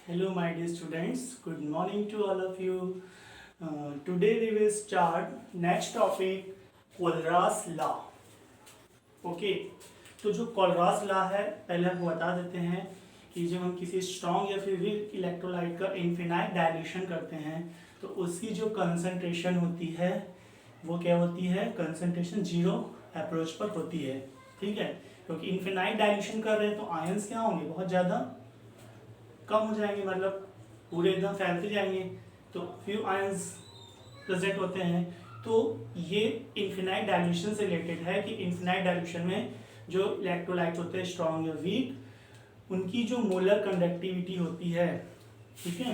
Hello, my dear students. Good morning to all of you. Today we will start next topic, Kohlrausch law. Okay, तो जो कोलरास law है पहले आपको बता देते हैं कि जब हम किसी स्ट्रॉन्ग या फिर वीक इलेक्ट्रोलाइट का इनफिनाइट डाइल्यूशन करते हैं तो उसकी जो कंसंट्रेशन होती है वो क्या होती है, कंसंट्रेशन जीरो अप्रोच पर होती है. ठीक है, क्योंकि इनफिनाइट डाइल्यूशन कर रहे हैं तो आयंस क्या होंगे, बहुत ज़्यादा कम हो जाएंगे, मतलब पूरे एकदम फैलते जाएंगे, तो फ्यू आयंस प्रेजेंट होते हैं. तो ये इन्फिनाइट डाइल्यूशन से रिलेटेड है कि इन्फिनाइट डाइल्यूशन में जो इलेक्ट्रोलाइट होते हैं स्ट्रॉन्ग या वीक, उनकी जो मोलर कंडक्टिविटी होती है, ठीक है,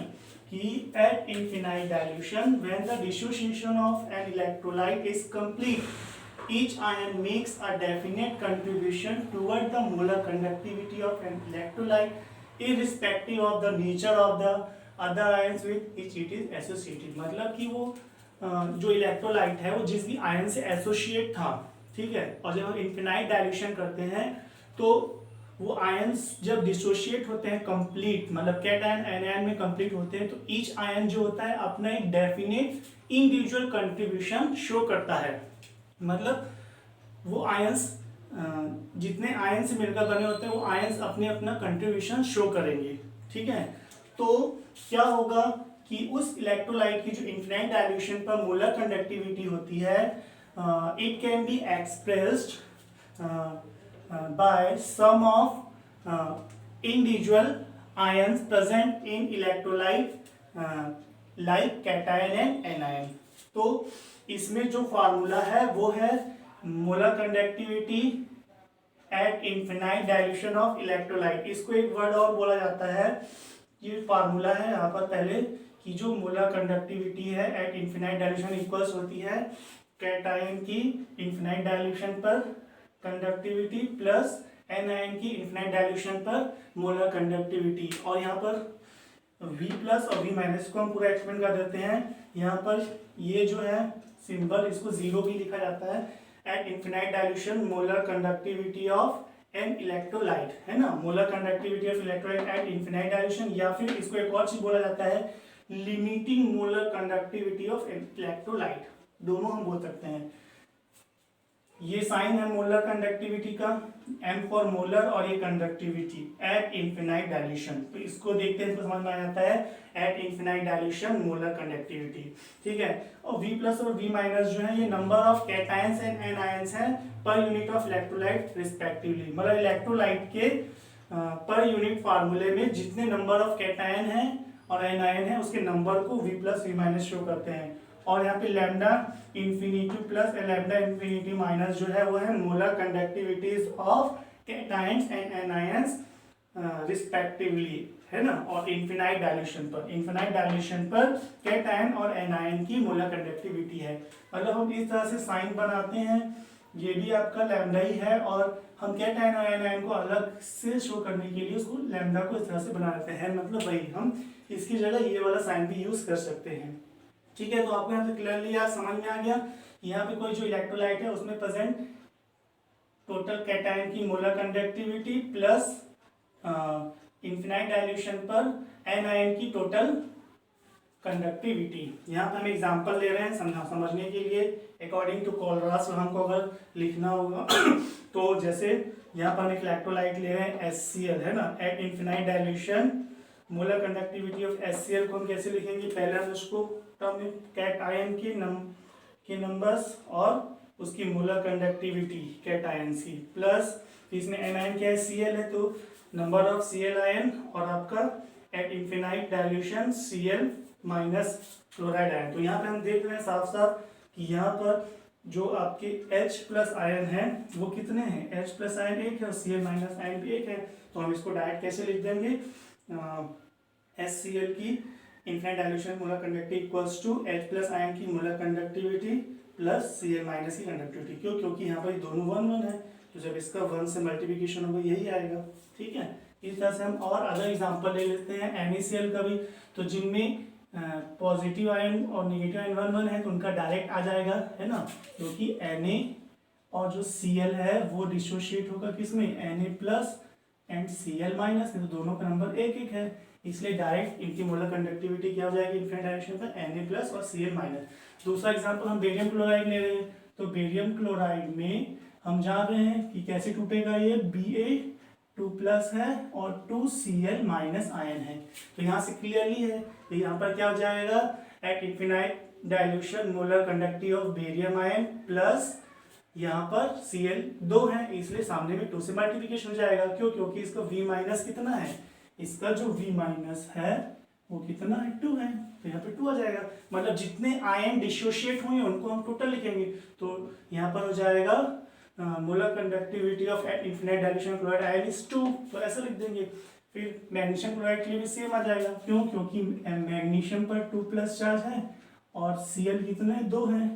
कि at infinite dilution when the dissociation of an electrolyte is complete each ion makes a definite contribution toward the molar conductivity of an electrolyte irrespective of the nature of the other ions with which it is associated. मतलब कि वो जो electrolyte है वो जिस भी ion से associate था, ठीक है, और जब हम इन्फिनाइट डाइल्यूशन करते हैं तो वो आयंस जब डिसोशिएट होते हैं कंप्लीट, मतलब कैटायन एनायन में कंप्लीट होते हैं, तो ईच आयन जो होता है अपना एक डेफिनेट इंडिविजुअल कंट्रीब्यूशन शो करता है. मतलब वो आयंस जितने आयंस मिलकर बने होते हैं वो आयंस अपने अपना कंट्रीब्यूशन शो करेंगे. ठीक है, तो क्या होगा कि उस इलेक्ट्रोलाइट की जो इन्फिनाइट डाइल्यूशन पर मोलर कंडक्टिविटी होती है, it can be expressed by sum of individual ions present in electrolyte like cation and anion. तो इसमें जो फार्मूला है वो है molar conductivity at infinite dilution of electrolyte. इसको एक वर्ड और बोला जाता है, ये फार्मूला है यहाँ पर पहले, कि जो मोलर कंडक्टिविटी है एट इन्फिनाइट डाइल्यूशन इक्वल्स होती है कैटायन की इन्फिनाइट डाइल्यूशन पर कंडक्टिविटी प्लस एनायन की इन्फिनाइट डाइल्यूशन पर मोलर कंडक्टिविटी. और यहाँ पर V प्लस और V माइनस को हम पूरा एक्सप्लेन कर देते हैं. यहाँ पर ये जो है सिंबल, इसको जीरो भी लिखा जाता है. At infinite dilution molar conductivity of an electrolyte, है ना, molar conductivity of electrolyte at infinite dilution, या फिर इसको एक और चीज बोला जाता है limiting molar conductivity of electrolyte. दोनों हम बोल सकते हैं. ये साइन है मोलर कंडक्टिविटी का, M फॉर मोलर, और ये कंडक्टिविटी एट इन्फिनाइट डाइल्यूशन. तो इसको देखते हैं तो समझ में आ जाता है at infinite dilution molar conductivity. ठीक है, और V प्लस और V माइनस जो है ये number of cations and anions है per unit of electrolyte respectively. मतलब इलेक्ट्रोलाइट के पर यूनिट फार्मूले में जितने नंबर ऑफ कैटायन है और एनायन है उसके नंबर को V plus V minus show करते हैं. और यहाँ पे lambda infinity plus lambda infinity minus जो है वो है molar conductivities of cations and anions respectively, है ना. और इन्फिनाइट डाइल्यूशन पर कैटायन और एनायन की मोलर कंडक्टिविटी है. मतलब हम इस तरह से साइन बनाते हैं, ये भी आपका लैम्डा ही है, और हम कैटायन और एनायन को अलग से शो करने के लिए उसको लैम्डा को इस तरह से बना देते हैं. मतलब वही हम इसकी जगह ये वाला साइन भी यूज कर सकते हैं. ठीक है, तो आपको यहाँ पे क्लियरली यार समझ में आ गया. यहाँ पे कोई जो इलेक्ट्रोलाइट है उसमें प्रेजेंट टोटल कैटायन की molar conductivity plus infinite dilution पर एनायन की टोटल कंडक्टिविटी. यहाँ पे हम एग्जांपल ले रहे हैं समझने के लिए. अकॉर्डिंग टू कोलरास हमको अगर लिखना होगा तो जैसे यहाँ पर हम एक इलेक्ट्रोलाइट ले रहे हैं HCl, है ना, at infinite dilution molar conductivity of HCl को हम कैसे लिखेंगे, पहले हम उसको टर्म में कैटायन के नंबर्स और उसकी मोलर कंडक्टिविटी कैटायंस की प्लस इसमें एनायन क्या है, Cl है, तो नंबर ऑफ Cl आयन और आपका at infinite dilution Cl minus chloride ion. तो यहाँ पे हम देख रहे हैं साफ साफ कि यहाँ पर जो आपके H प्लस आयन है वो कितने हैं, H प्लस आयन एक है और Cl माइनस आयन भी एक है. तो हम इसको डायरेक्ट कैसे लिख देंगे, HCl की infinite dilution molar conductivity equals to H plus ion की molar conductivity plus Cl minus की कंडक्टिविटी. क्यों, क्योंकि यहाँ पर दोनों 1 1 है, तो जब इसका 1 से मल्टीप्लिकेशन होगा यही आएगा. ठीक है, इस तरह से हम और अदर एग्जांपल ले लेते हैं NaCl का भी. तो जिनमें पॉजिटिव आयन और नेगेटिव आयन 1 1 है तो उनका डायरेक्ट आ जाएगा, है ना, क्योंकि Na और जो Cl है वो डिसोशिएट होगा किसमें, Na plus and Cl minus में, तो दोनों का नंबर एक एक है. इसलिए डायरेक्ट इनकी मोलर कंडक्टिविटी क्या हो जाएगी इन्फिनिट डायरेक्शन पर Na प्लस और Cl माइनस। दूसरा एग्जांपल हम बेरियम क्लोराइड ले रहे हैं, तो बेरियम क्लोराइड में हम जान रहे हैं कि कैसे टूटेगा, ये Ba2+ है और 2Cl माइनस आयन है। तो यहाँ से क्लियरली है, तो यहाँ पर क्या हो जाएगा, at infinite dilution molar conductivity of barium ion plus यहाँ पर Cl 2 है, इसलिए सामने में 2 से मल्टीप्लिकेशन हो जाएगा। क्यों? क्योंकि इसका V माइनस कितना है, इसका जो V माइनस है वो कितना है, 2 है, तो यहाँ पे 2 आ जाएगा। मतलब जितने आयन डिसोशिएट हुए उनको हम टोटल लिखेंगे, तो यहाँ पर हो जाएगा molar conductivity of at infinite dilution chloride ion is 2, तो ऐसा लिख देंगे। फिर मैग्नीशियम क्लोराइड के लिए भी सेम आ जाएगा। क्यों? क्योंकि मैग्नीशियम पर 2+ चार्ज है और Cl कितना है, 2 है,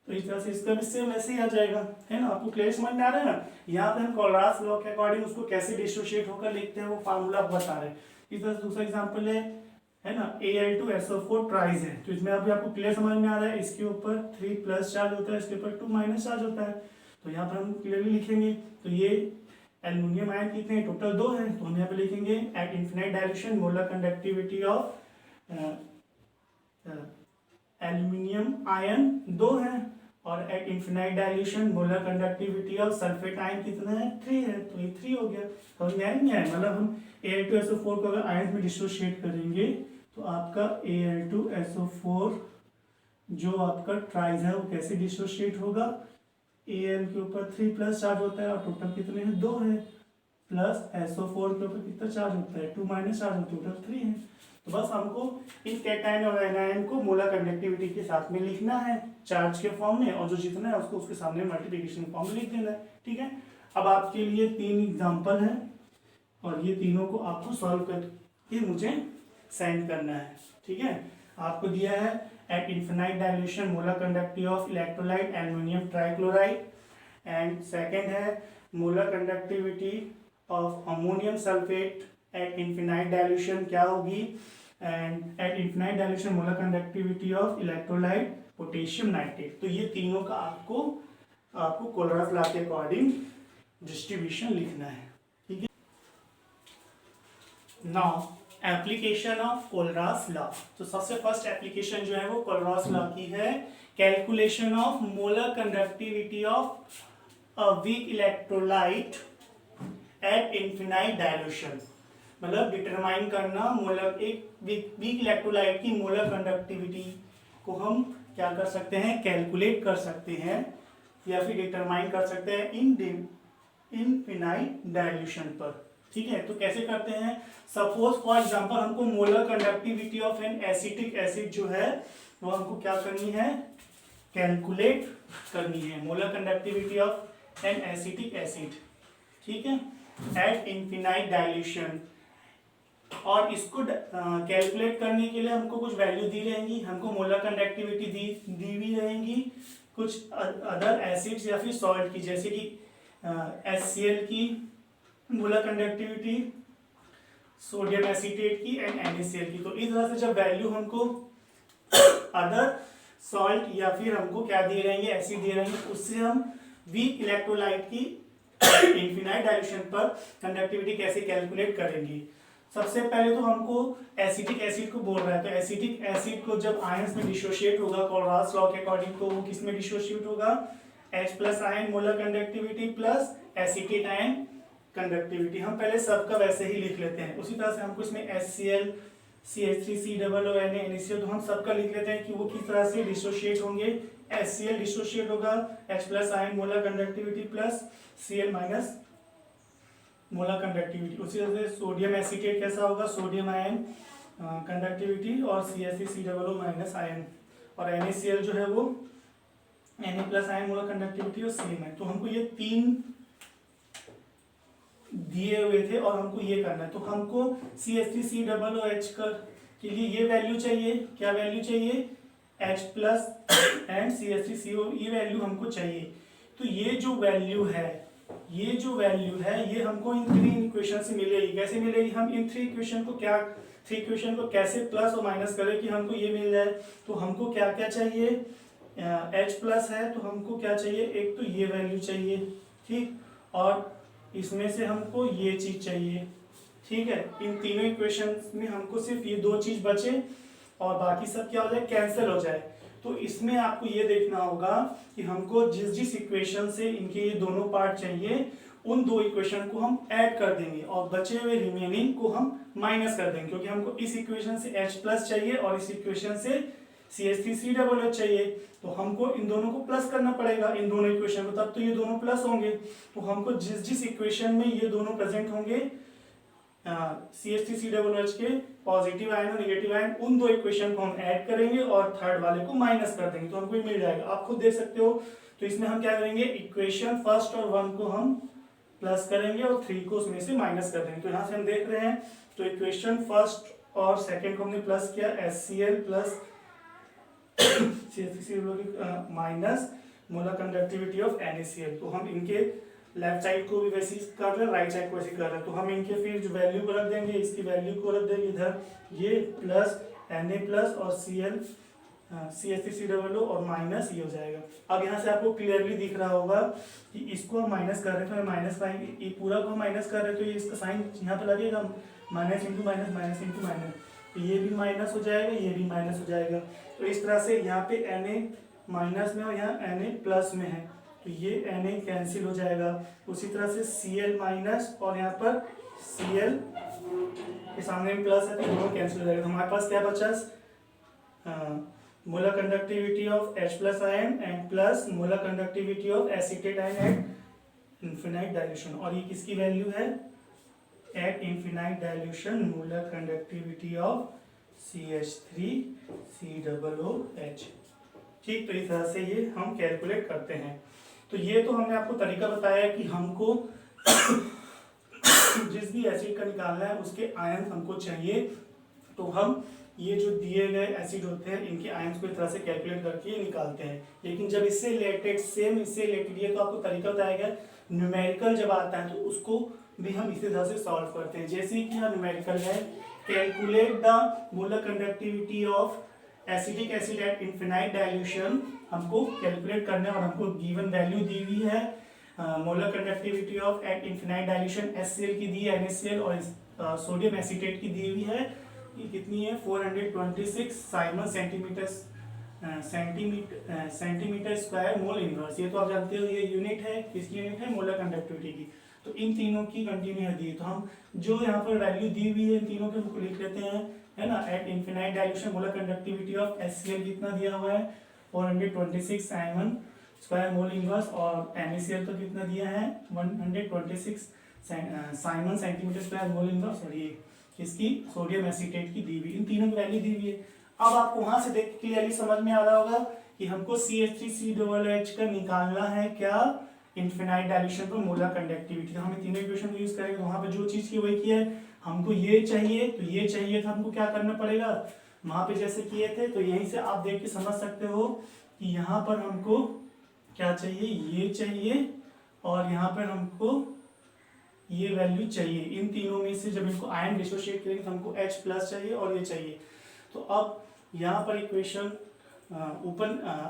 तो इस तरह से इसका भी सेम ऐसे ही आ जाएगा, है ना। आपको क्लियर समझ में आ रहा है ना। यहाँ पे हम कोलरास लॉ के अकॉर्डिंग उसको कैसे डिसोशिएट होकर लिखते हैं वो फार्मूला बता रहे हैं। इस तरह से दूसरा एग्जांपल है ना, Al2SO4 ट्राइज है, तो इसमें अभी आपको क्लियर समझ में आ रहा है, इसके ऊपर 3+ चार्ज होता है, इसके ऊपर 2- चार्ज होता है, तो यहाँ पर हम क्लियरली लिखेंगे। तो ये एल्युमिनियम आयन कितने हैं, टोटल 2 है, तो हम यहाँ पे लिखेंगे at infinite dilution molar conductivity of aluminium ion 2 है और at infinite dilution molar conductivity of sulphate ion कितना है, 3 है, तो ये 3 हो गया। तो ये नहीं है, मतलब हम Al2SO4 को अगर आयन में डिसोशिएट करेंगे तो आपका Al2SO4 जो आपका ट्राइज है वो कैसे डिसोशिएट होगा, Al के ऊपर 3+ चार्ज होता है और टोटल कितने हैं, 2 है, प्लस SO4 के ऊपर कितना चार्ज होता है, 2- चार्ज, टोटल 3 है। तो बस हमको इन कैटायन और एनायन को मोलर कंडक्टिविटी के साथ में लिखना है चार्ज के फॉर्म में, और जो जितना है उसको उसके सामने मल्टीप्लिकेशन फॉर्म में लिख देना है, ठीक है। अब आपके लिए 3 एग्जांपल हैं और ये तीनों को आपको सॉल्व करके मुझे सेंड करना है, ठीक है। आपको दिया है at infinite dilution molar conductivity of electrolyte aluminium trichloride, and second है molar conductivity of ammonium sulphate at infinite dilution क्या होगी, and at infinite dilution molar conductivity of electrolyte potassium nitrate. तो ये तीनों का आपको कोलरास लॉ के according distribution लिखना है, ठीक है। Now application of Kohlrausch law. तो सबसे फर्स्ट एप्लीकेशन जो है वो कोलरास लॉ की है, calculation of molar conductivity of a weak electrolyte at infinite dilution. मतलब डिटरमाइन करना मोलर एक वीक इलेक्ट्रोलाइट की मोलर कंडक्टिविटी को हम क्या कर सकते हैं, कैलकुलेट कर सकते हैं या फिर डिटरमाइन कर सकते हैं इन इनफिनाइट डाइल्यूशन पर, ठीक है। तो कैसे करते हैं, सपोज फॉर एग्जांपल हमको molar conductivity of an acetic acid जो है वो हमको क्या करनी है, कैलकुलेट करनी है, molar conductivity of an acetic acid, ठीक है, एट इनफिनाइट डाइल्यूशन। और इसको कैलकुलेट करने के लिए हमको कुछ वैल्यू दी रहेंगी, हमको मोलर कंडक्टिविटी दी भी रहेंगी कुछ अदर एसिड्स या फिर सॉल्ट की, जैसे कि HCl की मोलर कंडक्टिविटी, सोडियम एसीटेट की एंड NaCl की। तो इस तरह से जब वैल्यू हमको अदर सॉल्ट या फिर हमको क्या दिए रहेंगे, एसिड दिए रहेंगे, उससे हम वीक इलेक्ट्रोलाइट की इनफिनाइट डाइल्यूशन पर कंडक्टिविटी कैसे कैलकुलेट करेंगे। सबसे पहले तो हमको एसिटिक एसिड को बोल रहा है, तो एसिटिक एसिड को जब आयंस में डिसोशिएट होगा कोलरास लॉ के अकॉर्डिंग, तो वो किस में डिसोशिएट होगा, H+ ion molar conductivity plus acetate ion conductivity. हम पहले सबका वैसे ही लिख लेते हैं, उसी तरह से हमको इसमें HCl CH3COO NaCl तो हम सबका लिख लेते हैं कि वो किस तरह से डिसोशिएट होंगे। HCl डिसोशिएट होगा H+ ion molar conductivity plus Cl- molar conductivity. उसी तरह से सोडियम एसीटेट कैसा होगा, सोडियम आयन कंडक्टिविटी और CH3COO- आयन, और NaCl जो है वो Na+ आयन मोलर कंडक्टिविटी और सेम है। तो हमको ये 3 दिए हुए थे और हमको ये करना है, तो हमको CH3COOH के लिए ये वैल्यू चाहिए, क्या वैल्यू चाहिए, H+ एंड CH3CO, ये वैल्यू हमको चाहिए। तो ये जो वैल्यू है ये हमको इन 3 इक्वेशन से मिलेगी। कैसे मिलेगी, हम इन 3 इक्वेशन को कैसे प्लस और माइनस करें कि हमको ये मिल जाए। तो हमको क्या क्या चाहिए, H+ है तो हमको क्या चाहिए, एक तो ये वैल्यू चाहिए, ठीक, और इसमें से हमको ये चीज चाहिए, ठीक है, इन तीनों इक्वेशन में हमको सिर्फ ये दो चीज बचे और बाकी सब क्या हो जाए, कैंसिल हो जाए। तो इसमें आपको ये देखना होगा कि हमको जिस जिस इक्वेशन से इनके ये दोनों पार्ट चाहिए उन दो इक्वेशन को हम ऐड कर देंगे और बचे हुए रिमेनिंग को हम माइनस कर देंगे, क्योंकि हमको इस इक्वेशन से H प्लस चाहिए और इस इक्वेशन से CH3COOH चाहिए। तो हमको इन दोनों को प्लस करना पड़ेगा, इन दोनों इक्वेशन को, तब तो ये दोनों प्लस होंगे। तो हमको जिस जिस इक्वेशन में ये दोनों प्रेजेंट होंगे CH3COOH के पॉजिटिव आयन और नेगेटिव आयन, उन दो इक्वेशन को हम ऐड करेंगे और थर्ड वाले को माइनस कर देंगे, तो हमको ये मिल जाएगा। आप खुद देख सकते हो। तो इसमें हम क्या करेंगे, इक्वेशन फर्स्ट और 1 को हम प्लस करेंगे और 3 को उसमें से माइनस कर देंगे। तो यहाँ से हम देख रहे हैं, तो इक्वेशन फर्स्ट और सेकंड को हमने प्लस किया, HCl plus CH3COOH minus molar conductivity of NaCl। तो हम इनके लेफ्ट साइड को भी वैसे ही कर रहे हैं, राइट साइड को वैसे कर रहे हैं। तो हम इनके फिर जो वैल्यू को रख देंगे, इसकी वैल्यू को रख देंगे इधर, ये प्लस Na प्लस और Cl CH3COOH और माइनस ये हो जाएगा। अब यहाँ से आपको क्लियरली दिख रहा होगा कि इसको हम माइनस कर रहे थे, माइनस पाएंगे, ये पूरा को हम माइनस कर रहे हैं, तो ये इसका साइन यहाँ पे लगेगा, minus into minus, minus into minus, तो ये भी माइनस हो जाएगा, ये भी माइनस हो जाएगा। तो इस तरह से यहाँ पे Na माइनस में और यहाँ Na प्लस में है, तो ये Na कैंसिल हो जाएगा। उसी तरह से Cl माइनस और यहाँ पर Cl के सामने में प्लस है, तो दोनों कैंसिल हो जाएगा। तो हमारे पास क्या बचा, molar conductivity of H plus ion and plus molar conductivity of acetate ion at infinite dilution. और ये किसकी वैल्यू है, at infinite dilution molar conductivity of CH3COOH। ठीक, तो इस तरह से ये हम कैलकुलेट करते हैं। तो ये तो हमने आपको तरीका बताया कि हमको जिस भी एसिड का निकालना है उसके आयन हमको चाहिए, तो हम ये जो दिए गए एसिड होते हैं इनके आयंस को इस तरह से कैलकुलेट करके निकालते हैं। लेकिन जब इससे रिलेटेड सेम इससे रिलेटेड ये तो आपको तरीका बताया गया, न्यूमेरिकल जब आता है तो उसको भी हम इसी तरह से सॉल्व करते हैं। जैसे कि यहाँ न्यूमेरिकल है, calculate the molar conductivity of acetic acid at infinite dilution, हमको कैलकुलेट करना है और हमको गिवन वैल्यू दी हुई है। Molar conductivity of at infinite dilution HCl की दी है, NaCl और सोडियम एसीटेट की दी हुई है। ये कितनी है, 426 Simon centimetre square mole inverse. ये तो आप जानते हो, ये यूनिट है, किसकी यूनिट है, मोलर कंडक्टिविटी की। तो इन तीनों की कंटिन्यू दी है, तो हम जो यहाँ पर वैल्यू दी हुई है इन तीनों के हमको लिख लेते हैं, है ना। At infinite dilution molar conductivity of HCl कितना दिया हुआ है, 426 साइमन स्क्वायर मोल इनवर्स, और NaCl तो कितना दिया है, 126 siemens centimetre square mole inverse, और ये इसकी सोडियम एसीटेट की दी हुई, इन तीनों की वैल्यू दी हुई है। अब आपको वहां से देख क्लियरली समझ में आ रहा होगा कि हमको CH3COOH का निकालना है क्या, इनफिनाइट डाइल्यूशन पर मोलर कंडक्टिविटी। तो हम तीनों इक्वेशन को यूज करेंगे, तो वहां पे जो चीज की वही की है, हमको ये चाहिए तो ये चाहिए, तो हमको क्या करना पड़ेगा, वहां पे जैसे किए थे तो यहीं से आप देख के समझ सकते हो कि यहाँ पर हमको क्या चाहिए, ये चाहिए, और यहाँ पर हमको ये वैल्यू चाहिए। इन तीनों में से जब इनको आयन डिसोशिएट करेंगे तो हमको H प्लस चाहिए और ये चाहिए। तो अब यहाँ पर इक्वेशन ऊपर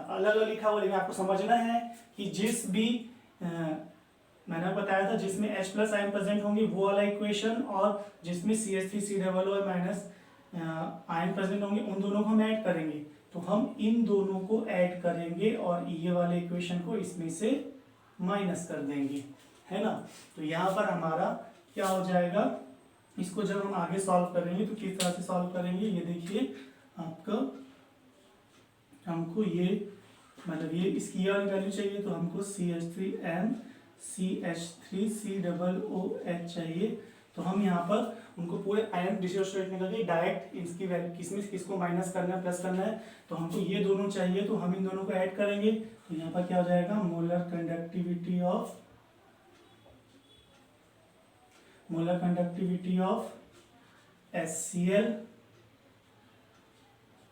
अलग अलग लिखा हुआ, लेकिन आपको समझना है कि जिस भी मैंने बताया था जिसमें H प्लस आयन प्रेजेंट होंगे वो वाला इक्वेशन, और जिसमें CH3COOH माइनस आयन प्रेजेंट होंगे उन दोनों को हम ऐड करेंगे। तो हम इन दोनों को ऐड करेंगे और ये वाले इक्वेशन को इसमें से माइनस कर देंगे, है ना। तो यहाँ पर हमारा क्या हो जाएगा, इसको जब हम आगे सॉल्व करेंगे तो किस तरह से सॉल्व करेंगे, ये देखिए आपका, हमको ये मतलब ये इसकी वाली वैल्यू चाहिए, तो हमको CH3NCH3COOH चाहिए। तो हम यहाँ पर उनको पूरे आयन डिसोसिएट करके डायरेक्ट इसकी वैल्यू किसमें किसको माइनस करना है प्लस करना है, तो हमको ये दोनों चाहिए, तो हम इन दोनों को ऐड करेंगे। तो यहाँ पर क्या हो जाएगा, molar conductivity of HCl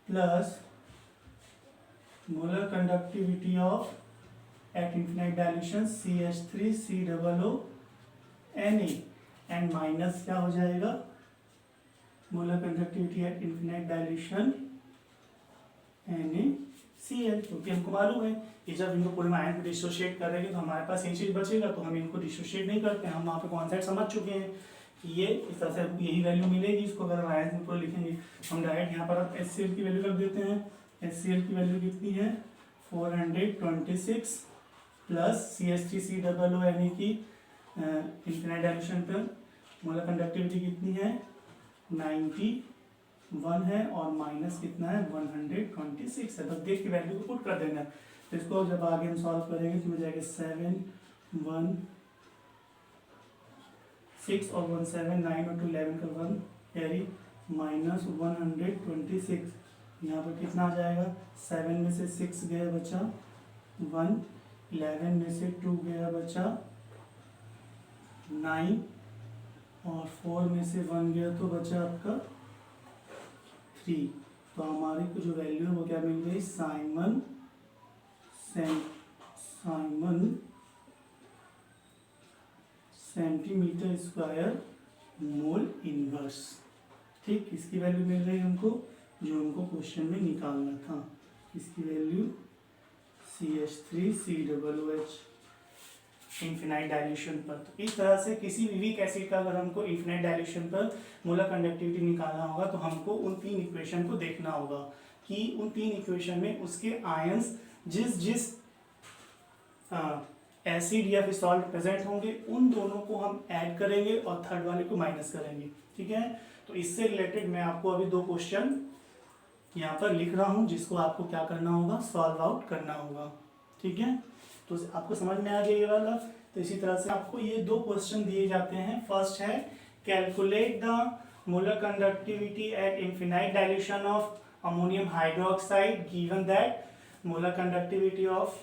plus molar conductivity of at infinite dilution CH3COONA, and minus क्या हो जाएगा, molar conductivity at infinite dilution NaCl, क्योंकि हमको मालूम है कि जब इनको पूरे आयन को डिसोशिएट करेंगे तो हमारे पास ये चीज बचेगा, तो हम इनको डिसोशिएट नहीं करते हैं। हम वहाँ पे कॉन्सेप्ट समझ चुके हैं ये इस तरह से आपको यही वैल्यू मिलेगी। इसको अगर माइनस में पूरा लिखेंगे हम डायरेक्ट यहाँ पर आप HCl की वैल्यू रख देते हैं। HCl की वैल्यू कितनी है 426 प्लस CH3COO यानी कि इनफिनाइट डाइल्यूशन पर मोलर कंडक्टिविटी कितनी है 91 है और माइनस कितना है 126 है। तो देख के वैल्यू को पुट कर देना। तो इसको जब आगे हम सॉल्व करेंगे तो हो जाएगा 7 1 6 और 1 7 9 और 2 11 का 1 कैरी माइनस 126। यहाँ पर कितना आ जाएगा 7 में से 6 गया बचा 1, 11 में से 2 गया बचा 9 और 4 में से 1 गया तो बचा आपका 3। तो हमारी को जो वैल्यू है वो क्या मिल गई Simon centimetre square mole inverse. ठीक, इसकी वैल्यू मिल रही है हमको जो हमको क्वेश्चन में निकालना था। इसकी वैल्यू CH3COOH इन्फिनाइट डाइल्यूशन पर। तो इस तरह से किसी भी वीक एसिड का अगर हमको इन्फिनाइट डाइल्यूशन पर मोलर कंडक्टिविटी निकालना होगा तो हमको उन 3 इक्वेशन को देखना होगा कि उन 3 इक्वेशन में उसके आयंस जिस एसिड या फिर सॉल्ट प्रेजेंट होंगे उन दोनों को हम ऐड करेंगे और थर्ड वाले को माइनस करेंगे। ठीक है, तो इससे रिलेटेड मैं आपको अभी 2 क्वेश्चन यहाँ पर लिख रहा हूँ जिसको आपको क्या करना होगा सॉल्व आउट करना होगा। ठीक है, तो आपको समझ में आ गया ये वाला। तो इसी तरह से आपको ये 2 क्वेश्चन दिए जाते हैं। फर्स्ट है calculate the molar conductivity at infinite dilution of ammonium hydroxide given that molar conductivity of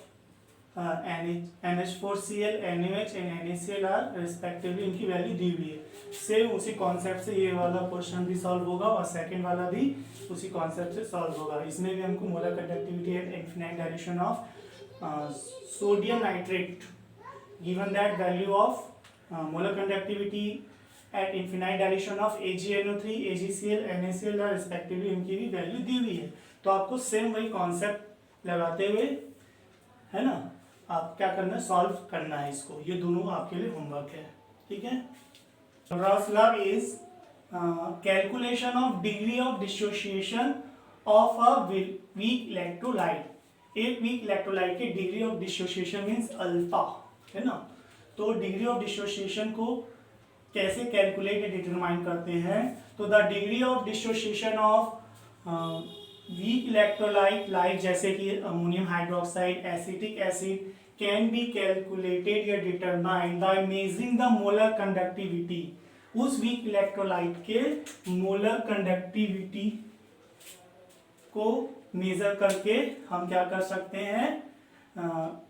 NH4Cl, NaOH and NaCl are respectively इनकी वैल्यू दी हुई है। सेम उसी कॉन्सेप्ट से ये वाला क्वेश्चन भी सॉल्व होगा और सेकंड वाला भी उसी कॉन्सेप्ट से सॉल्व होगा। इसमें भी हमको molar conductivity at infinite dilution of sodium nitrate given that value of molar conductivity at infinite dilution of AgNO3, AgCl, NaCl are respectively इनकी भी वैल्यू दी हुई है। तो आपको सेम वही कॉन्सेप्ट लगाते हुए है ना आप क्या करना है सॉल्व करना है इसको। ये दोनों आपके लिए होमवर्क है। ठीक है, Gauss law is calculation of degree of dissociation of a weak electrolyte। एक वीक इलेक्ट्रोलाइट के degree of dissociation means alpha है ना। तो डिग्री ऑफ डिसोसिएशन को कैसे कैलकुलेट डिटरमाइन करते हैं। तो the degree of dissociation of weak electrolyte like जैसे कि ammonium hydroxide, acetic acid can be calculated या determined by measuring the molar conductivity. उस वीक इलेक्ट्रोलाइट के मोलर कंडक्टिविटी को मेजर करके हम क्या कर सकते हैं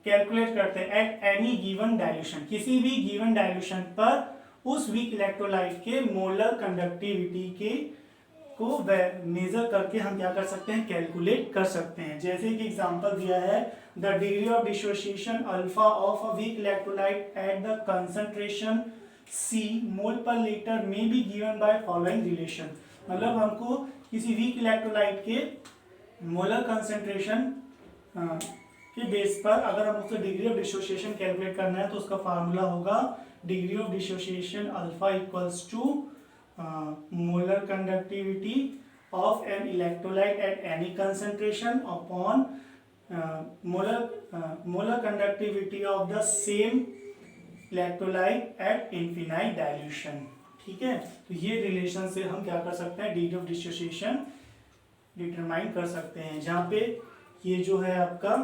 कैलकुलेट करते हैं एट एनी गिवन डाइल्यूशन। किसी भी गिवन डाइल्यूशन पर उस वीक इलेक्ट्रोलाइट के मोलर कंडक्टिविटी के को मेजर करके हम क्या कर सकते हैं कैलकुलेट कर सकते हैं। जैसे कि एग्जांपल दिया है the degree of dissociation alpha of a weak electrolyte at the concentration C मोल पर लीटर में be given by following relation. मतलब हमको किसी वीक इलेक्ट्रोलाइट के मोलर कंसंट्रेशन के बेस पर अगर हम उससे डिग्री ऑफ डिसोसिएशन कैलकुलेट करना है तो उसका फार्मूला होगा degree of dissociation alpha equals to molar conductivity of an electrolyte at any concentration upon molar conductivity of the same electrolyte at infinite dilution. ठीक है, तो ये रिलेशन से हम क्या कर सकते हैं डिग्री ऑफ डिसोसिएशन डिटरमाइन कर सकते हैं। जहाँ पे ये जो है आपका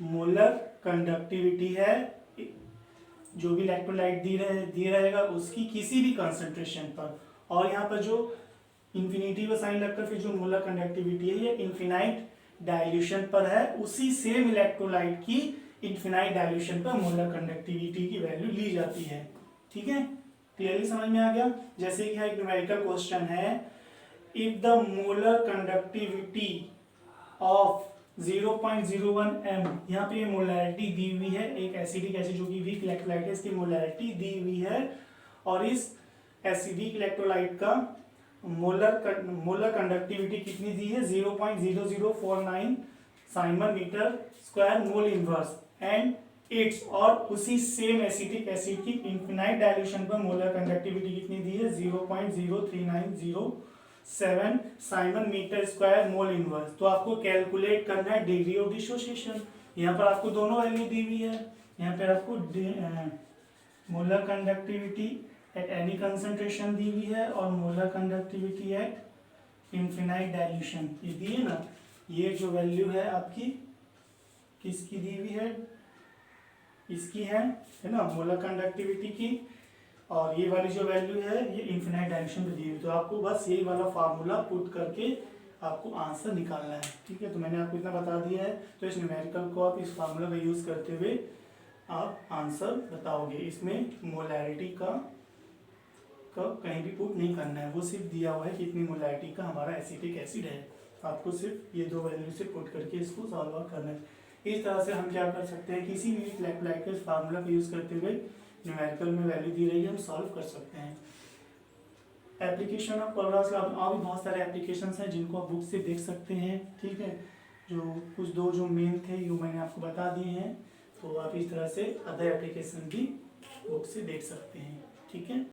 मोलर कंडक्टिविटी है जो भी इलेक्ट्रोलाइट दी रहेगा उसकी किसी भी कंसंट्रेशन पर, और यहाँ पर जो इन्फिनिटी का साइन लगकर फिर जो मोलर कंडक्टिविटी है ये इनफिनाइट डाइल्यूशन पर है, उसी सेम इलेक्ट्रोलाइट की इनफिनाइट डाइल्यूशन पर मोलर कंडक्टिविटी की वैल्यू ली जाती है। ठीक है, क्लियरली समझ में आ गया। जैसे कि एक न्यूमेरिकल क्वेश्चन है if the molar conductivity of 0.01 m, यहाँ पे ये मोलैरिटी दी हुई है एक एसिडिक एसिड जो कि वीक इलेक्ट्रोलाइट है इसकी मोलैरिटी दी हुई है और इस एसिडिक इलेक्ट्रोलाइट का मोलर कंडक्टिविटी कितनी दी है 0.0049 siemens metre square mole inverse and it's और उसी सेम एसिटिक एसिड की इनफिनाइट डाइल्यूशन पर मोलर कंडक्टिविटी कितनी दी है 0.03907 siemens metre square mole inverse. तो आपको कैलकुलेट करना है डिग्री ऑफ डिसोसिएशन। यहाँ पर आपको दोनों वैल्यू दी हुई है, यहाँ पर आपको molar conductivity at any concentration दी हुई है और molar conductivity at infinite dilution ये दी है ना। ये जो वैल्यू है आपकी किसकी दी हुई है, इसकी है ना मोलर कंडक्टिविटी की, और ये वाली जो वैल्यू है ये इनफिनाइट डाइल्यूशन पे दी हुई। तो आपको बस यही वाला फार्मूला पुट करके आपको आंसर निकालना है, ठीक है। तो मैंने आपको इतना बता दिया है, तो इस न्यूमेरिकल को आप इस फार्मूला का यूज करते हुए आप आंसर बताओगे। इसमें मोलैरिटी का कहीं भी पुट नहीं करना है, वो सिर्फ दिया हुआ है कि इतनी मोलैरिटी का हमारा एसिटिक एसिड है। आपको सिर्फ ये दो वैल्यू से पुट करके इसको सॉल्व आउट करना है। इस तरह से हम क्या कर सकते हैं, किसी भी लैप्लास फार्मूला का यूज करते हुए न्यूमेरिकल में वैल्यू दी रही है हम सॉल्व कर सकते हैं। एप्लीकेशन ऑफ कोलरास लॉ और भी बहुत सारे एप्लीकेशंस हैं जिनको आप बुक से देख सकते हैं, ठीक है। जो कुछ दो जो मेन थे ये मैंने आपको बता दिए हैं, तो आप इस तरह से अदर एप्लीकेशन भी बुक से देख सकते हैं, ठीक है।